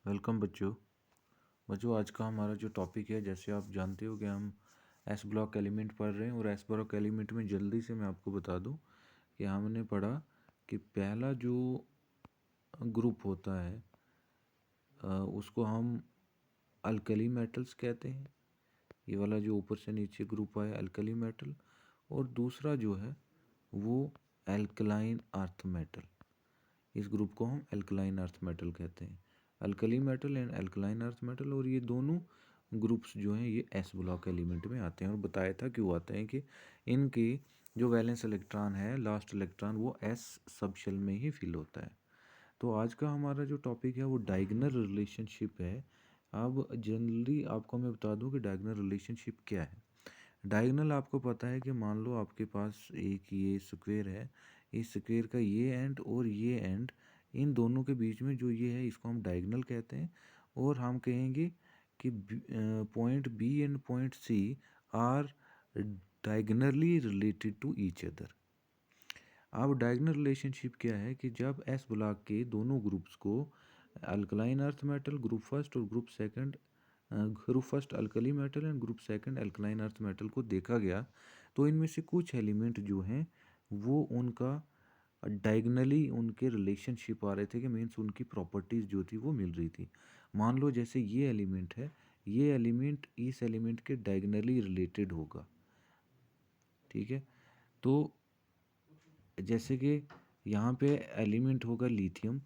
Welcome बच्चों। आज का हमारा जो टॉपिक है, जैसे आप जानते हो कि हम एस ब्लॉक एलिमेंट पढ़ रहे हैं। और एस ब्लॉक एलिमेंट में जल्दी से मैं आपको बता दूं कि हमने पढ़ा कि पहला जो ग्रुप होता है उसको हम अल्कली मेटल्स कहते हैं। ये वाला जो ऊपर से नीचे ग्रुप आया अल्कली मेटल। और दूसरा जो है वो एल्कलाइन अर्थ मेटल। इस ग्रुप को हम एल्कलाइन अर्थ मेटल कहते हैं, alkali metal and alkaline earth metal. और ये दोनों ग्रुप्स जो हैं ये एस ब्लॉक एलिमेंट में आते हैं। और बताया था क्यों आते हैं कि इनकी जो वैलेंस इलेक्ट्रॉन है, लास्ट इलेक्ट्रॉन, वो एस सब शेल में ही फिल होता है। तो आज का हमारा जो टॉपिक है वो डायगोनल रिलेशनशिप है। अब जनरली आपको मैं बता दूं कि डायगोनल रिलेशनशिप क्या है। डायगोनल आपको पता है कि मान लो आपके पास एक ये स्क्वायर है, इस स्क्वायर का ये एंड और ये एंड, इन दोनों के बीच में जो ये है इसको हम डायगोनल कहते हैं। और हम कहेंगे कि point B and point C are diagonally related to each other. अब डायगोनल रिलेशनशिप क्या है कि जब एस ब्लॉक के दोनों ग्रुप्स को alkaline earth metal group first और group first alkali metal and group second alkaline earth metal को देखा गया, तो इनमें से कुछ एलिमेंट जो हैं वो उनका डायगोनली उनके रिलेशनशिप आ रहे थे, कि मीन्स उनकी प्रॉपर्टीज़ जो थी वो मिल रही थी। मान लो जैसे ये एलिमेंट है, ये एलिमेंट इस एलिमेंट के डायगोनली रिलेटेड होगा। ठीक है, तो जैसे कि यहाँ पे एलिमेंट होगा लिथियम,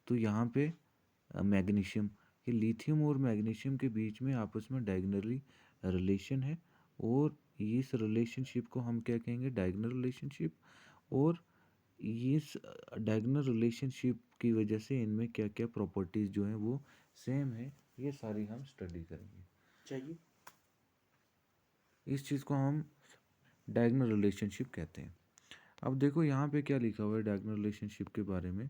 तो यहाँ पे मैग्नीशियम, कि लिथियम और मैग्नीशियम के बीच में आपस में डायगोनली रिलेशन है। और इस रिलेशनशिप को हम क्या कहेंगे, डायगोनल रिलेशनशिप। और इस डायगोनल रिलेशनशिप की वजह से इनमें क्या क्या प्रॉपर्टीज़ जो हैं वो सेम है, ये सारी हम स्टडी करेंगे। चाहिए इस चीज़ को हम डायगोनल रिलेशनशिप कहते हैं। अब देखो यहाँ पे क्या लिखा हुआ है डायगोनल रिलेशनशिप के बारे में,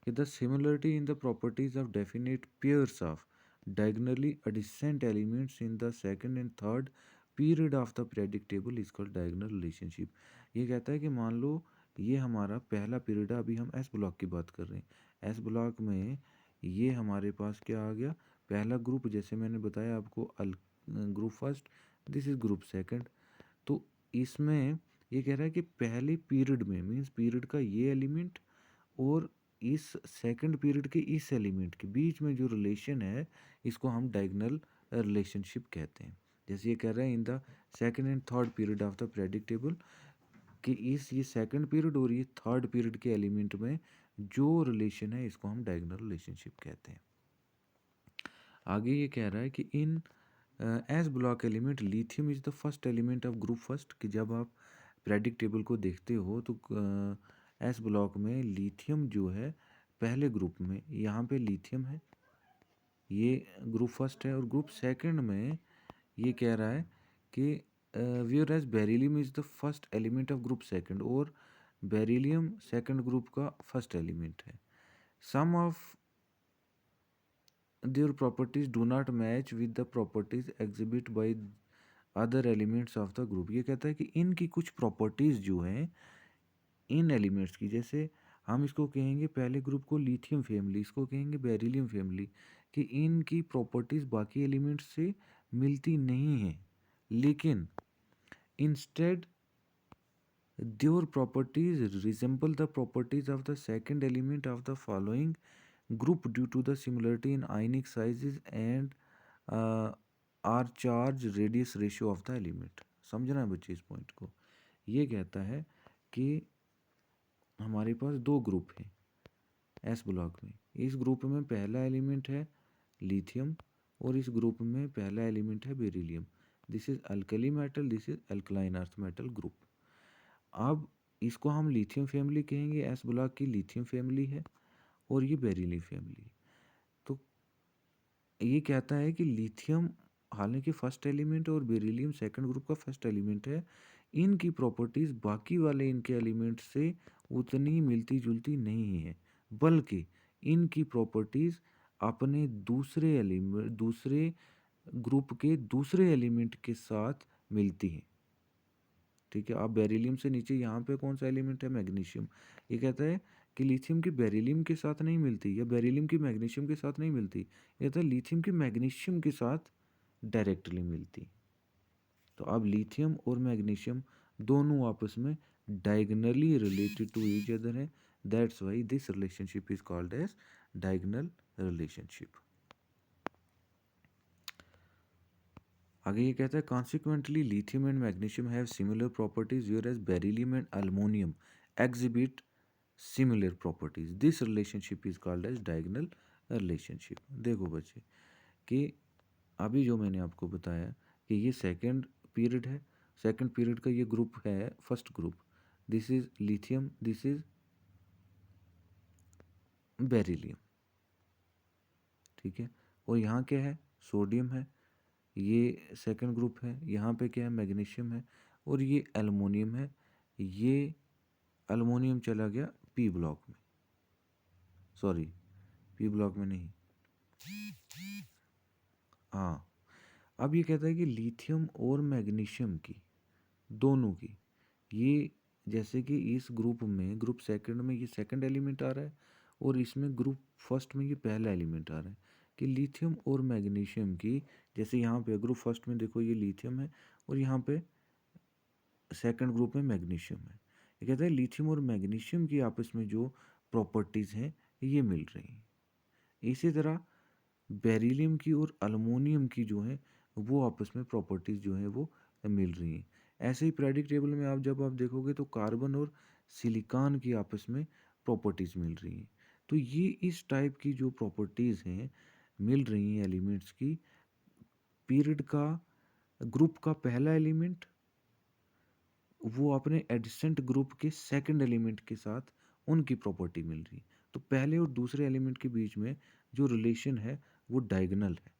कि the similarity in the properties of definite pairs of diagonally adjacent elements in the second and third period of the periodic table is called diagonal relationship। ये कहता है कि मान लो ये हमारा पहला पीरियड है, अभी हम एस ब्लॉक की बात कर रहे हैं। एस ब्लॉक में ये हमारे पास क्या आ गया, पहला ग्रुप, जैसे मैंने बताया आपको group first, this is group second. तो इसमें ये कह रहा है कि पहले पीरियड में, मीन्स पीरियड का ये एलिमेंट और इस सेकंड पीरियड के इस एलिमेंट के बीच में जो रिलेशन है इसको हम डायगोनल रिलेशनशिप कहते हैं। जैसे ये कह रहा है in the second and third period of the predictable, कि इस ये सेकंड पीरियड और ये थर्ड पीरियड के एलिमेंट में जो रिलेशन है इसको हम डायगोनल रिलेशनशिप कहते हैं। आगे ये कह रहा है कि in s block element lithium is the first element of group first, कि जब आप प्रेडिक्ट टेबल को देखते हो तो एस ब्लॉक में लिथियम जो है पहले ग्रुप में, यहाँ पे लिथियम है, ये ग्रुप फर्स्ट है। और ग्रुप सेकंड में ये कह रहा है कि where as beryllium is the first element of group second, और बेरिलियम सेकंड ग्रुप का फर्स्ट एलिमेंट है। Some of their properties do not match with the properties exhibit by other elements of the group। ये कहता है कि इनकी कुछ properties जो हैं इन एलिमेंट्स की, जैसे हम इसको कहेंगे पहले ग्रुप को लिथियम फैमिली, इसको कहेंगे बेरिलियम फैमिली, कि इनकी प्रॉपर्टीज़ बाकी एलिमेंट्स से मिलती नहीं हैं, लेकिन instead their properties resemble the properties of the second element of the following group due to the similarity in ionic sizes and are charge radius ratio of the element। समझना है बच्चे इस पॉइंट को। ये कहता है कि हमारे पास दो ग्रुप हैं एस ब्लॉक में। इस ग्रुप में पहला एलिमेंट है लिथियम और इस ग्रुप में पहला एलिमेंट है beryllium. This is alkali metal, this is alkaline earth metal group. अब इसको हम लिथियम फैमिली कहेंगे, एस ब्लॉक की लिथियम फैमिली है और ये बेरिलियम फैमिली। तो ये कहता है कि लिथियम हालांकि फर्स्ट एलिमेंट और बेरिलियम सेकंड ग्रुप का फर्स्ट एलिमेंट है, इनकी प्रॉपर्टीज़ बाकी वाले इनके एलिमेंट से उतनी मिलती जुलती नहीं है, बल्कि इनकी प्रॉपर्टीज़ अपने दूसरे एलिमेंट, दूसरे ग्रुप के दूसरे एलिमेंट के साथ मिलती हैं। ठीक है, अब बेरिलियम से नीचे यहाँ पे कौन सा एलिमेंट है, मैग्नीशियम। ये कहता है कि लिथियम की बेरिलियम के साथ नहीं मिलती या बेरिलियम की मैग्नीशियम के साथ नहीं मिलती, ये तो लिथियम की मैग्नीशियम के साथ डायरेक्टली मिलती। तो अब लिथियम और मैग्नीशियम दोनों आपस में diagonally related to each other है, that's why this relationship is called as diagonal relationship. आगे ये कहता है consequently lithium and magnesium have similar properties where as beryllium and aluminium exhibit similar properties, this relationship is called as diagonal relationship. देखो बच्चे कि अभी जो मैंने आपको बताया कि ये सेकंड पीरियड है, सेकंड पीरियड का ये ग्रुप है first group, this is lithium, this is beryllium, ठीक है। और यहाँ क्या है, सोडियम है, ये सेकंड ग्रुप है, यहाँ पे क्या है, मैग्नीशियम है, और ये एल्युमिनियम है। ये एल्युमिनियम चला गया पी ब्लॉक में, सॉरी पी ब्लॉक में नहीं, हाँ। अब ये कहता है कि लिथियम और मैग्नीशियम की दोनों की ये, जैसे कि इस ग्रुप में, ग्रुप सेकंड में ये सेकंड एलिमेंट आ रहा है और इसमें ग्रुप फर्स्ट में ये पहला एलिमेंट आ रहा है, कि लिथियम और मैग्नीशियम की, जैसे यहाँ पे ग्रुप फर्स्ट में देखो ये लिथियम है और यहाँ पे सेकंड ग्रुप में मैग्नीशियम है। ये कहता है लिथियम और मैग्नीशियम की आपस में जो प्रॉपर्टीज़ हैं ये मिल रही हैं। इसी तरह बेरिलियम की और अल्युमिनियम की जो है वो आपस में प्रॉपर्टीज़ जो है वो मिल रही हैं। ऐसे ही पीरियोडिक टेबल में जब आप देखोगे तो कार्बन और सिलिकॉन की आपस में प्रॉपर्टीज़ मिल रही हैं। तो ये इस टाइप की जो प्रॉपर्टीज़ हैं मिल रही हैं एलिमेंट्स की, पीरियड का ग्रुप का पहला एलिमेंट वो अपने एडजेसेंट ग्रुप के सेकंड एलिमेंट के साथ उनकी प्रॉपर्टी मिल रही है। तो पहले और दूसरे एलिमेंट के बीच में जो रिलेशन है वो डायगोनल है,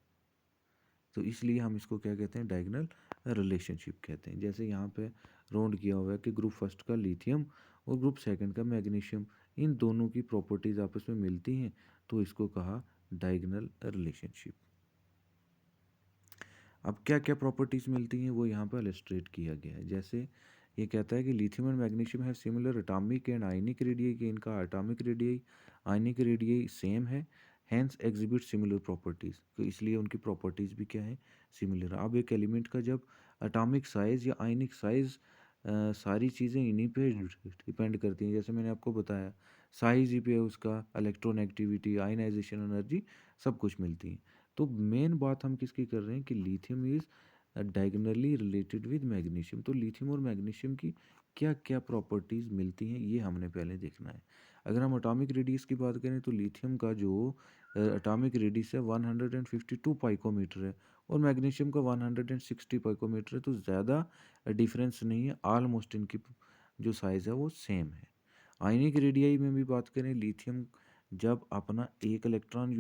तो इसलिए हम इसको क्या कहते हैं, डायगोनल रिलेशनशिप कहते हैं। जैसे यहाँ पे राउंड किया हुआ है कि ग्रुप फर्स्ट का लिथियम और ग्रुप सेकंड का मैग्नीशियम, इन दोनों की प्रॉपर्टीज आपस में मिलती हैं, तो इसको कहा डायगोनल रिलेशनशिप। अब क्या क्या प्रॉपर्टीज़ मिलती हैं वो यहाँ पर इलस्ट्रेट किया गया है। जैसे ये कहता है कि lithium and magnesium have similar atomic and ionic radius, कि इनका atomic radius ionic radius same है, हैंस एग्जिबिट सिमिलर प्रॉपर्टीज़, तो इसलिए उनकी प्रॉपर्टीज़ भी क्या है, सिमिलर। अब एक एलिमेंट का जब एटॉमिक साइज़ या आयनिक साइज़, सारी चीज़ें इन्हीं पे डिपेंड करती हैं। जैसे मैंने आपको बताया साइज़ ही पे उसका इलेक्ट्रॉन आयनाइजेशन एनर्जी सब कुछ मिलती है। तो मेन बात हम किसकी कर रहे हैं कि lithium is diagonally related with magnesium. तो लिथियम और मैग्नीशियम की क्या क्या प्रॉपर्टीज़ मिलती हैं ये हमने पहले देखना है। अगर हम एटॉमिक रेडियस की बात करें तो लिथियम का जो एटॉमिक रेडियस है 152 पाइकोमीटर है और मैग्नीशियम का 160 पाइकोमीटर है, तो ज़्यादा डिफरेंस नहीं है, ऑलमोस्ट इनकी जो साइज़ है वो सेम है। आयनिक रेडियाई में भी बात करें, लिथियम जब अपना एक इलेक्ट्रॉन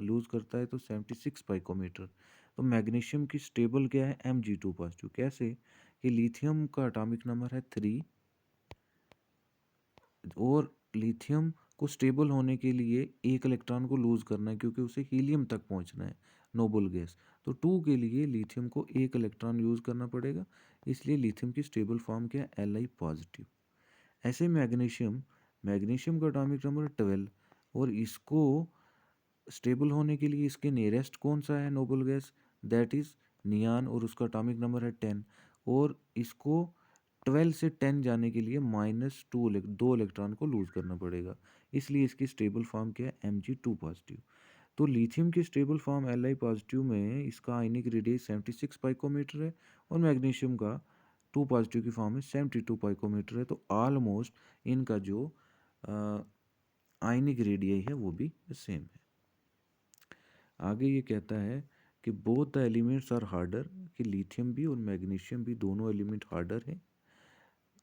लूज़ करता है तो 76 पाइकोमीटर, तो मैग्नीशियम की स्टेबल क्या है, Mg2 पॉजिटिव। कैसे कि लिथियम का एटॉमिक नंबर है 3 और लिथियम को स्टेबल होने के लिए एक इलेक्ट्रॉन को लूज़ करना है क्योंकि उसे हीलियम तक पहुंचना है, नोबल गैस। तो 2 के लिए लिथियम को एक इलेक्ट्रॉन यूज़ करना पड़ेगा, इसलिए लिथियम की स्टेबल फॉर्म क्या है, Li पॉजिटिव। ऐसे मैग्नीशियम, मैग्नीशियम का एटॉमिक नंबर 12 और इसको स्टेबल होने के लिए इसके नियरेस्ट कौन सा है नोबल गैस, दैट इज़ नियान, और उसका एटॉमिक नंबर है 10, और इसको 12 से 10 जाने के लिए -2 दो इलेक्ट्रॉन को लूज़ करना पड़ेगा, इसलिए इसकी स्टेबल फॉर्म क्या है, Mg2 पॉजिटिव। तो लिथियम की स्टेबल फॉर्म Li पॉजिटिव में इसका आयनिक रेडियस 76 पाइकोमीटर है और मैग्नीशियम का 2 पॉजिटिव की फॉर्म में 72 पाइकोमीटर है, तो ऑलमोस्ट इनका जो आयनिक रेडियस है वो भी सेम है। आगे ये कहता है कि both the elements are harder, कि लिथियम भी और मैग्नीशियम भी दोनों एलिमेंट हार्डर हैं।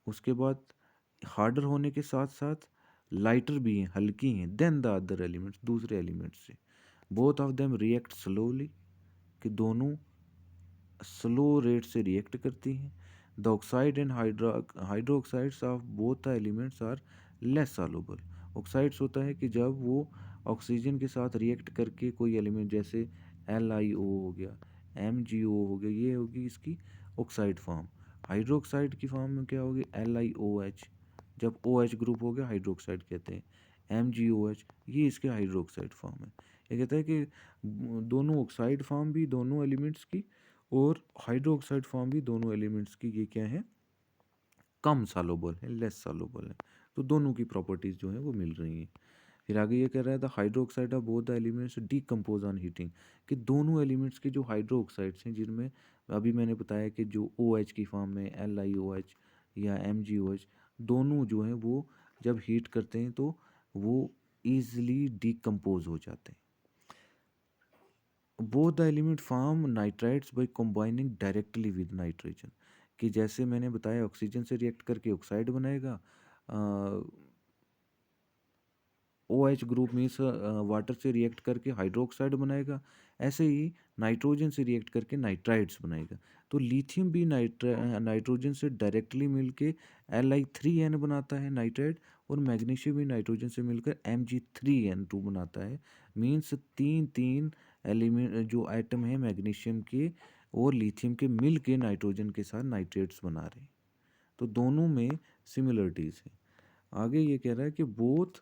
उसके बाद हार्डर होने के साथ साथ लाइटर भी हैं, हल्की हैं, देन द अदर एलिमेंट्स, दूसरे एलिमेंट्स से। Both of them react slowly, कि दोनों स्लो रेट से रिएक्ट करती हैं। The oxide and hydroxides of both the elements are less soluble. Oxides होता है कि जब वो ऑक्सीजन के साथ रिएक्ट करके कोई एलिमेंट, जैसे LiO हो गया, MgO हो गया, ये होगी इसकी ऑक्साइड फॉर्म। हाइड्रोक्साइड की फॉर्म में क्या होगी, LiOH, जब OH ग्रुप हो गया हाइड्रोक्साइड कहते हैं। MgOH, ये इसके हाइड्रोक्साइड फॉर्म है। ये कहता है कि दोनों ऑक्साइड फॉर्म भी दोनों एलिमेंट्स की और हाइड्रोक्साइड फॉर्म भी दोनों एलिमेंट्स की ये क्या है, कम सॉल्युबल है, लेस सॉल्युबल है। तो दोनों की प्रॉपर्टीज जो है वो मिल रही हैं। फिर आगे ये कह रहा है the hydroxide of both the elements decompose on heating, कि दोनों एलिमेंट्स के जो हाइड्रोक्साइड्स हैं जिनमें अभी मैंने बताया कि जो OH की फॉर्म में LiOH या MgOH, दोनों जो हैं वो जब हीट करते हैं तो वो ईजिली डीकम्पोज हो जाते हैं। Both the element form nitrides by combining directly with nitrogen, कि जैसे मैंने बताया ऑक्सीजन से रिएक्ट करके ऑक्साइड बनाएगा, OH ग्रुप मीन्स वाटर से रिएक्ट करके हाइड्रोक्साइड बनाएगा, ऐसे ही नाइट्रोजन से रिएक्ट करके नाइट्राइड्स बनाएगा। तो लिथियम भी नाइट्रोजन से डायरेक्टली मिलके Li3n बनाता है नाइट्राइड, और मैग्नीशियम भी नाइट्रोजन से मिलकर Mg3n2 बनाता है। मीन्स तीन तीन एलिमेंट जो एटम है मैग्नीशियम के और लिथियम के मिल के नाइट्रोजन के साथ नाइट्रेट्स बना रहे हैं। तो दोनों में सिमिलरिटीज़ है। आगे ये कह रहा है कि both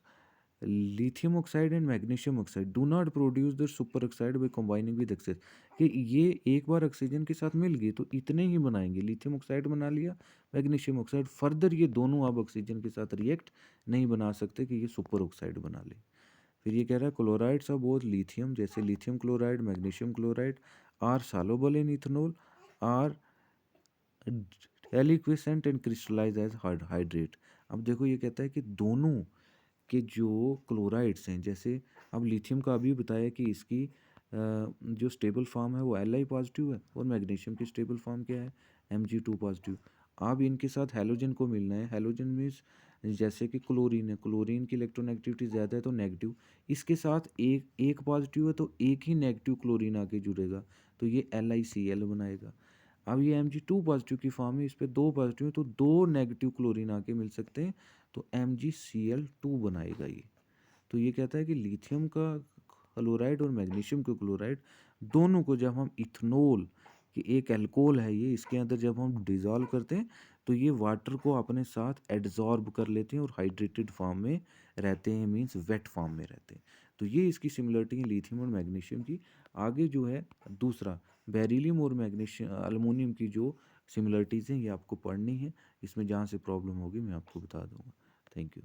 lithium oxide and magnesium oxide do not produce the superoxide by combining with excess, कि ये एक बार ऑक्सीजन के साथ मिल गई तो इतने ही बनाएंगे, लिथियम ऑक्साइड बना लिया, मैग्नीशियम ऑक्साइड, फर्दर ये दोनों अब ऑक्सीजन के साथ रिएक्ट नहीं बना सकते कि ये सुपर ऑक्साइड बना ले। फिर ये कह रहा है क्लोराइड्स ऑफ बोथ लिथियम, जैसे lithium chloride magnesium chloride are soluble in ethanol, are deliquescent and crystallise as hydrate. अब देखो ये कहता है कि दोनों के जो क्लोराइड्स हैं, जैसे अब लिथियम का अभी बताया कि इसकी जो स्टेबल फॉर्म है वो Li पॉजिटिव है, और मैग्नीशियम की स्टेबल फॉर्म क्या है, Mg2 पॉजिटिव। अब इनके साथ हैलोजन को मिलना है, हैलोजन मीन्स जैसे कि क्लोरीन है, क्लोरीन की इलेक्ट्रोनेगेटिविटी ज़्यादा है तो नेगेटिव, इसके साथ एक एक पॉजिटिव है तो एक ही नेगेटिव क्लोरीन आके जुड़ेगा, तो ये LiCl बनाएगा। अब ये Mg2 पॉजिटिव की फॉर्म है, इस पे दो पॉजिटिव है तो दो नेगेटिव क्लोरीन आके मिल सकते हैं, तो MgCl2 बनाएगा ये। तो ये कहता है कि लिथियम का क्लोराइड और मैग्नीशियम का क्लोराइड दोनों को जब हम इथेनॉल, कि एक अल्कोहल है ये, इसके अंदर जब हम डिज़ोल्व करते हैं तो ये वाटर को अपने साथ एड्जॉर्ब कर लेते हैं और हाइड्रेटेड फॉर्म में रहते हैं, मीन्स वेट फॉर्म में रहते हैं। तो ये इसकी सिमिलरिटी है लिथियम और मैग्नीशियम की। आगे जो है दूसरा बेरिलियम और मैग्नीशियम अल्युमिनियम की जो सिमिलरिटीज़ हैं ये आपको पढ़नी है, इसमें जहाँ से प्रॉब्लम होगी मैं आपको बता दूंगा। Thank you.